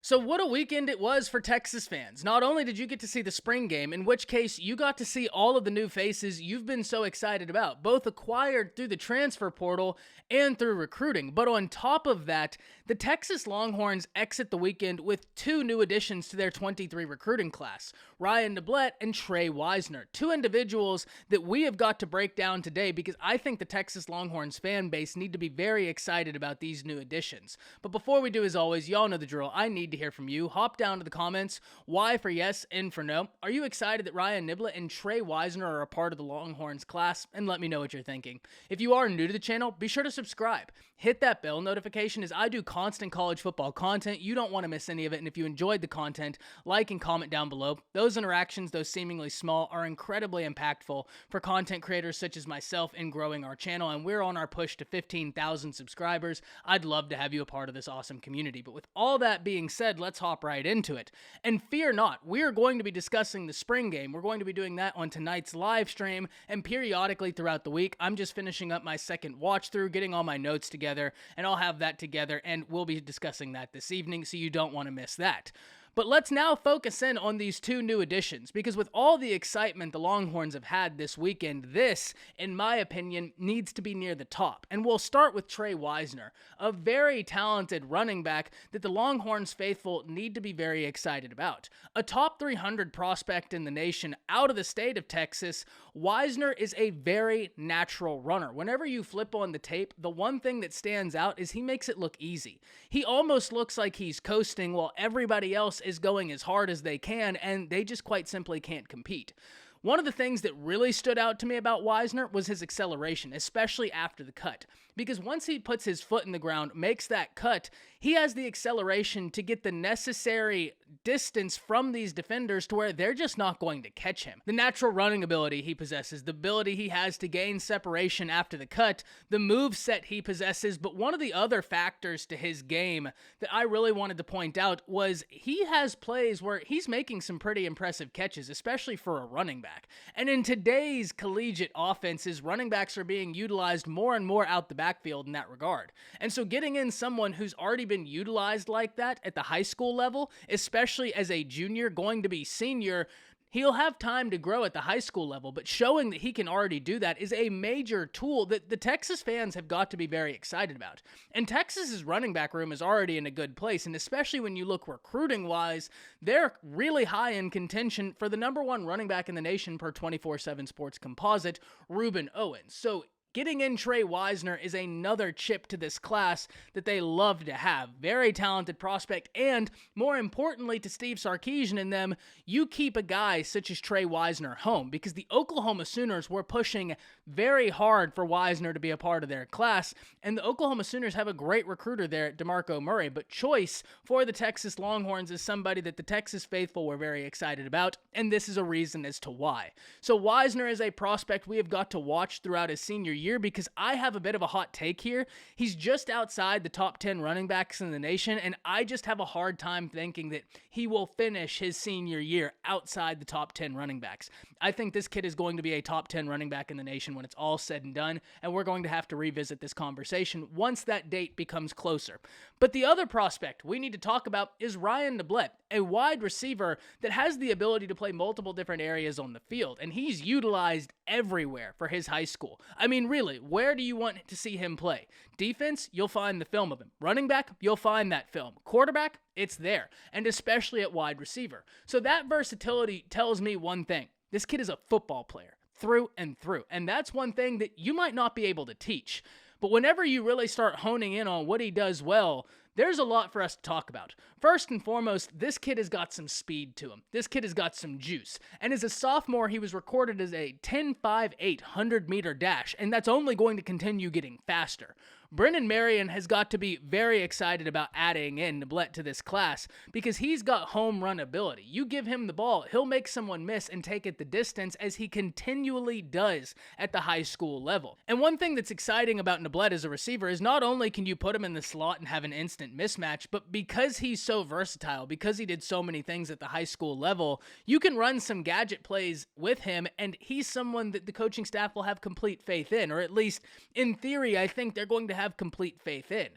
So what a weekend it was for Texas fans. Not only did you get to see the spring game, in which case you got to see all of the new faces you've been so excited about, both acquired through the transfer portal and through recruiting. But on top of that, the Texas Longhorns exit the weekend with two new additions to their 23 recruiting class, Ryan Niblett and Trey Weisner, two individuals that we have got to break down today because I think the Texas Longhorns fan base need to be very excited about these new additions. But before we do, as always, y'all know the drill. I need to hear from you. Hop down to the comments. Y for yes, N for no. Are you excited that Ryan Niblett and Trey Weisner are a part of the Longhorns class? And let me know what you're thinking. If you are new to the channel, be sure to subscribe. Hit that bell notification as I do constant college football content. You don't want to miss any of it. And if you enjoyed the content, like and comment down below. Those interactions, though seemingly small, are incredibly impactful for content creators such as myself in growing our channel. And we're on our push to 15,000 subscribers. I'd love to have you a part of this awesome community. But with all that being said, let's hop right into it. And fear not, we're going to be discussing the spring game. We're going to be doing that on tonight's live stream and periodically throughout the week. I'm just finishing up my second watch through, getting all my notes together, and I'll have that together, and we'll be discussing that this evening, so you don't want to miss that. But let's now focus in on these two new additions, because with all the excitement the Longhorns have had this weekend, this, in my opinion, needs to be near the top. And we'll start with Trey Weisner, a very talented running back that the Longhorns faithful need to be very excited about. A top 300 prospect in the nation out of the state of Texas, Weisner is a very natural runner. Whenever you flip on the tape, the one thing that stands out is he makes it look easy. He almost looks like he's coasting while everybody else is going as hard as they can, and they just quite simply can't compete. One of the things that really stood out to me about Weisner was his acceleration, especially after the cut. Because once he puts his foot in the ground, makes that cut, he has the acceleration to get the necessary distance from these defenders to where they're just not going to catch him. The natural running ability he possesses, the ability he has to gain separation after the cut, the move set he possesses, but one of the other factors to his game that I really wanted to point out was he has plays where he's making some pretty impressive catches, especially for a running back. And in today's collegiate offenses, running backs are being utilized more and more out the backfield in that regard. And so getting in someone who's already been utilized like that at the high school level, especially as a junior going to be senior, he'll have time to grow at the high school level, but showing that he can already do that is a major tool that the Texas fans have got to be very excited about. And Texas's running back room is already in a good place, and especially when you look recruiting-wise, they're really high in contention for the #1 running back in the nation per 24/7 Sports composite, Ruben Owens. So getting in Trey Weisner is another chip to this class that they love to have. Very talented prospect, and more importantly to Steve Sarkisian and them, you keep a guy such as Tre Wisner home, because the Oklahoma Sooners were pushing very hard for Weisner to be a part of their class, and the Oklahoma Sooners have a great recruiter there at DeMarco Murray, but choice for the Texas Longhorns is somebody that the Texas faithful were very excited about, and this is a reason as to why. So Weisner is a prospect we have got to watch throughout his senior year, because I have a bit of a hot take here. He's just outside the top 10 running backs in the nation, and I just have a hard time thinking that he will finish his senior year outside the top 10 running backs. I think this kid is going to be a top 10 running back in the nation when it's all said and done, and we're going to have to revisit this conversation once that date becomes closer. But the other prospect we need to talk about is Ryan Deblett, a wide receiver that has the ability to play multiple different areas on the field, and he's utilized everywhere for his high school. I mean, really, where do you want to see him play? Defense, you'll find the film of him. Running back, you'll find that film. Quarterback, it's there, and especially at wide receiver. So that versatility tells me one thing. This kid is a football player through and through, and that's one thing that you might not be able to teach. But whenever you really start honing in on what he does well, there's a lot for us to talk about. First and foremost, this kid has got some speed to him. This kid has got some juice. And as a sophomore, he was recorded as a 10.58 100-meter dash, and that's only going to continue getting faster. Brennan Marion has got to be very excited about adding in Niblett to this class because he's got home run ability. You give him the ball, he'll make someone miss and take it the distance, as he continually does at the high school level. And one thing that's exciting about Niblett as a receiver is not only can you put him in the slot and have an instant mismatch, but because he's so versatile, because he did so many things at the high school level, you can run some gadget plays with him, and he's someone that the coaching staff will have complete faith in, or at least in theory, I think they're going to have complete faith in.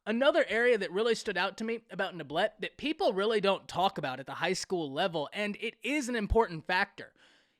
Another area that really stood out to me about Niblett that people really don't talk about at the high school level, and it is an important factor,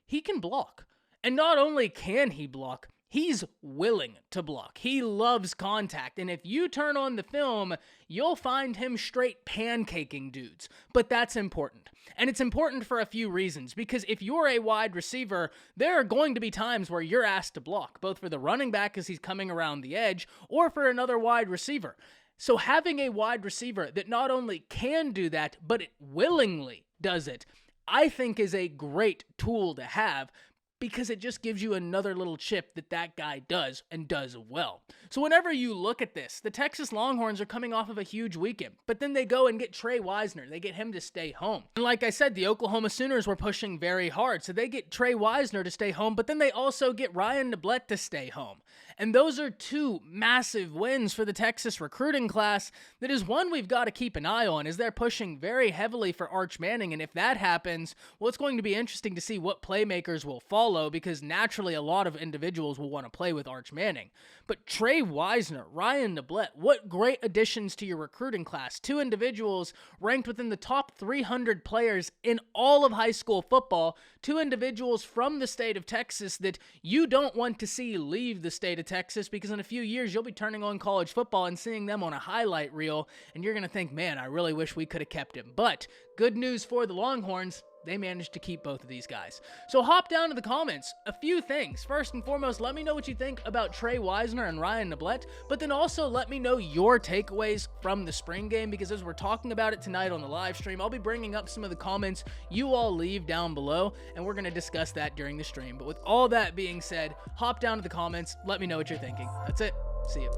he can block. And not only can he block, he's willing to block. He loves contact, and if you turn on the film, you'll find him straight pancaking dudes. But that's important. And it's important for a few reasons, because if you're a wide receiver, there are going to be times where you're asked to block, both for the running back as he's coming around the edge, or for another wide receiver. So having a wide receiver that not only can do that, but it willingly does it, I think is a great tool to have, because it just gives you another little chip that guy does, and does well. So whenever you look at this, the Texas Longhorns are coming off of a huge weekend, but then they go and get Trey Weisner. They get him to stay home. And like I said, the Oklahoma Sooners were pushing very hard, so they get Trey Weisner to stay home, but then they also get Ryan Niblett to stay home. And those are two massive wins for the Texas recruiting class that is one we've got to keep an eye on, as they're pushing very heavily for Arch Manning. And if that happens, well, it's going to be interesting to see what playmakers will follow, because naturally a lot of individuals will want to play with Arch Manning. But Trey Weisner, Ryan Niblett, what great additions to your recruiting class. Two individuals ranked within the top 300 players in all of high school football. Two individuals from the state of Texas that you don't want to see leave the state of Texas, because in a few years you'll be turning on college football and seeing them on a highlight reel, and you're going to think, man, I really wish we could have kept him. But good news for the Longhorns, they managed to keep both of these guys. So hop down to the comments. A few things. First and foremost, let me know what you think about Trey Weisner and Ryan Niblett, but then also let me know your takeaways from the spring game, because as we're talking about it tonight on the live stream, I'll be bringing up some of the comments you all leave down below, and we're going to discuss that during the stream. But with all that being said, hop down to the comments. Let me know what you're thinking. That's it. See you.